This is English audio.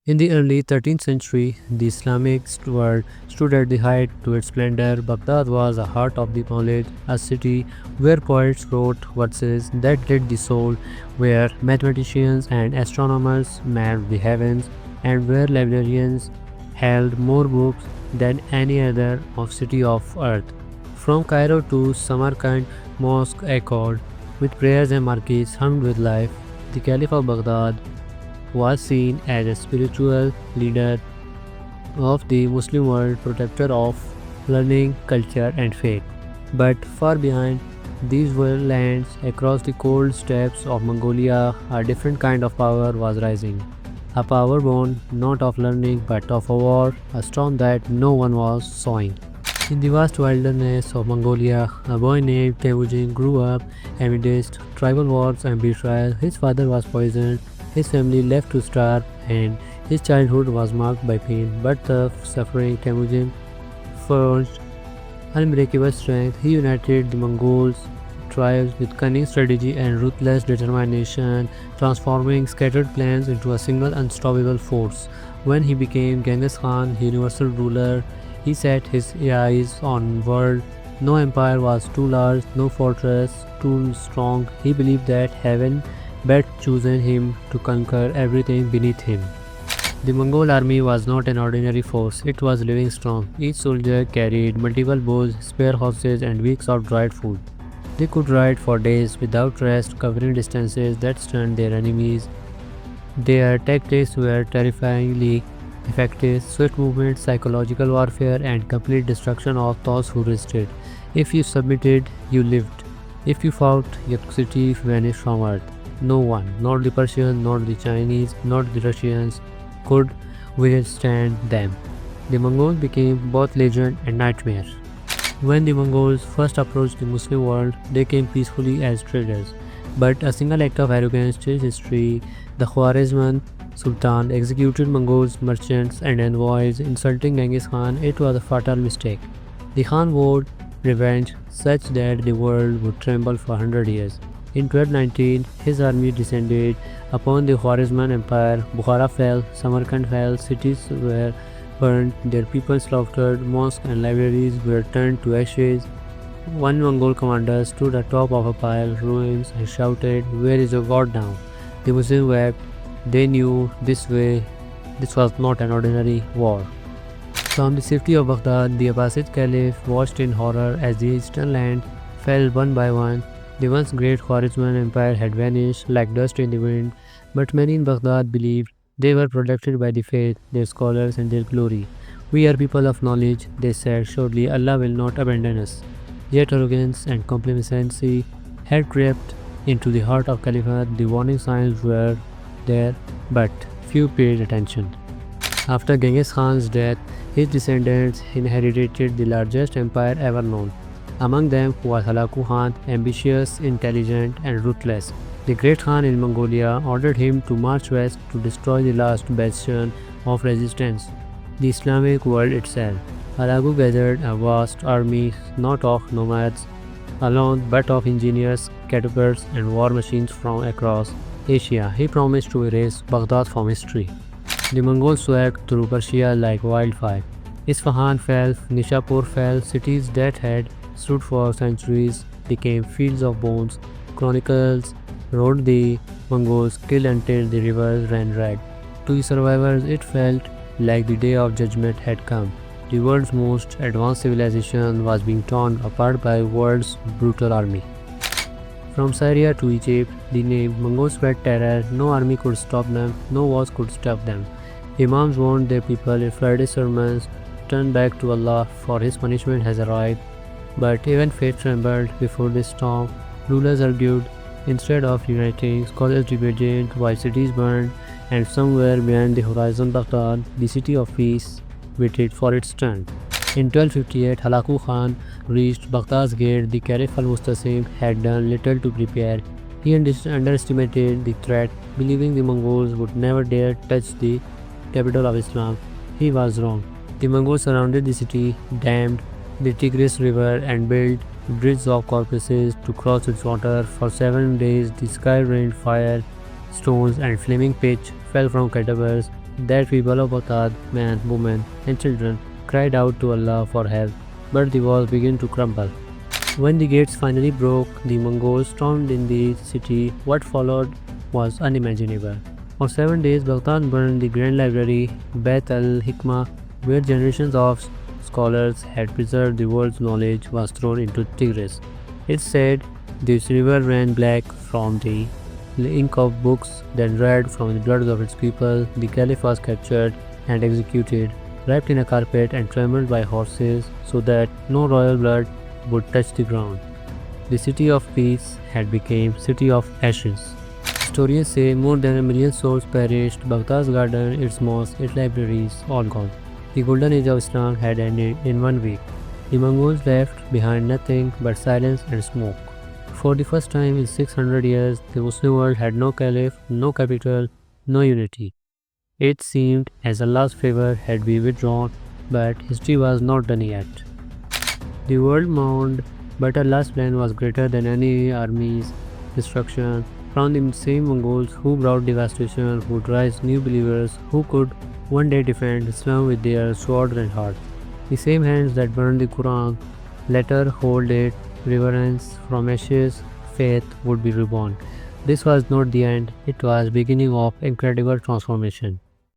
In the early 13th century, the Islamic world stood at the height to its splendor. Baghdad was the heart of the knowledge, a city where poets wrote verses that lit the soul, where mathematicians and astronomers mapped the heavens, and where librarians held more books than any other of city of earth. From Cairo to Samarkand, mosque echoed with prayers and marquees hummed with life. The Caliph of Baghdad was seen as a spiritual leader of the Muslim world, protector of learning, culture, and faith. But far behind these were lands across the cold steppes of Mongolia, a different kind of power was rising. A power born not of learning but of a war, a storm that no one was sowing. In the vast wilderness of Mongolia, a boy named Temujin grew up amidst tribal wars and betrayal. His father was poisoned, his family left to starve, and his childhood was marked by pain. But the suffering Temujin forged unbreakable strength. He united the Mongols tribes with cunning strategy and ruthless determination, transforming scattered clans into a single unstoppable force. When he became Genghis Khan, universal ruler, he set his eyes on world. No empire was too large, no fortress too strong. He believed that heaven had chosen him to conquer everything beneath him. The Mongol army was not an ordinary force, it was living strong. Each soldier carried multiple bows, spare horses, and weeks of dried food. They could ride for days without rest, covering distances that stunned their enemies. Their tactics were terrifyingly effective: swift movement, psychological warfare, and complete destruction of those who resisted. If you submitted, you lived. If you fought, your city vanished from earth. No one, not the Persians, not the Chinese, not the Russians, could withstand them. The Mongols became both legend and nightmare. When the Mongols first approached the Muslim world, they came peacefully as traders. But a single act of arrogance changed history. The Khwarezm Sultan executed Mongols, merchants, and envoys, insulting Genghis Khan. It was a fatal mistake. The Khan vowed revenge such that the world would tremble for 100 years. In 1219, his army descended upon the Khwarezm Empire. Bukhara fell, Samarkand fell, cities were burned, their people slaughtered, mosques and libraries were turned to ashes. One Mongol commander stood atop of a pile of ruins and shouted, "Where is your God now?" The Muslims wept. They knew this was not an ordinary war. From the safety of Baghdad, the Abbasid Caliphate watched in horror as the eastern land fell one by one. The once great Khwarezm Empire had vanished like dust in the wind, but many in Baghdad believed they were protected by the faith, their scholars, and their glory. "We are people of knowledge," they said. "Surely Allah will not abandon us." Yet arrogance and complacency had crept into the heart of Caliphate. The warning signs were there, but few paid attention. After Genghis Khan's death, his descendants inherited the largest empire ever known. Among them was Halaku Khan, ambitious, intelligent, and ruthless. The great Khan in Mongolia ordered him to march west to destroy the last bastion of resistance, the Islamic world itself. Halaku gathered a vast army not of nomads alone but of engineers, catapults, and war machines from across Asia. He promised to erase Baghdad from history. The Mongols swept through Persia like wildfire. Isfahan fell, Nishapur fell, cities that had stood for centuries became fields of bones. Chronicles wrote the Mongols killed until the rivers ran red. To the survivors, it felt like the day of judgment had come. The world's most advanced civilization was being torn apart by the world's brutal army. From Syria to Egypt, the name Mongols spread terror. No army could stop them, no wars could stop them. Imams warned their people in Friday sermons, "Turn back to Allah, for His punishment has arrived." But even faith trembled before this storm. Rulers argued instead of uniting, scholars debated while cities burned, and somewhere beyond the horizon Baghdad, the city of peace, waited for its turn. In 1258, Halaku Khan reached Baghdad's gate. The Caliph al-Mustasim had done little to prepare. He underestimated the threat, believing the Mongols would never dare touch the capital of Islam. He was wrong. The Mongols surrounded the city, dammed the Tigris River, and built bridges of corpses to cross its water. For 7 days, the sky rained fire, stones, and flaming pitch fell from catapults. That people of Baghdad, men, women, and children, cried out to Allah for help, but the walls began to crumble. When the gates finally broke, the Mongols stormed in the city. What followed was unimaginable. For 7 days, Baghdad burned the Grand Library, Beit al-Hikmah, where generations of scholars had preserved the world's knowledge, was thrown into Tigris. It's said this river ran black from the ink of books, then red from the blood of its people. The caliph was captured and executed, wrapped in a carpet and trampled by horses so that no royal blood would touch the ground. The city of peace had become city of ashes. Historians say more than 1 million souls perished. Baghdad's garden, its mosques, its libraries, all gone. The golden age of Islam had ended in 1 week. The Mongols left behind nothing but silence and smoke. For the first time in 600 years, the Muslim world had no caliph, no capital, no unity. It seemed as Allah's favor had been withdrawn, but history was not done yet. The world mourned, but Allah's plan was greater than any army's destruction. From the same Mongols who brought devastation, who raised new believers, who could one day defend Islam with their swords and hearts. The same hands that burned the Quran later hold it. Reverence from ashes, faith would be reborn. This was not the end, it was beginning of incredible transformation.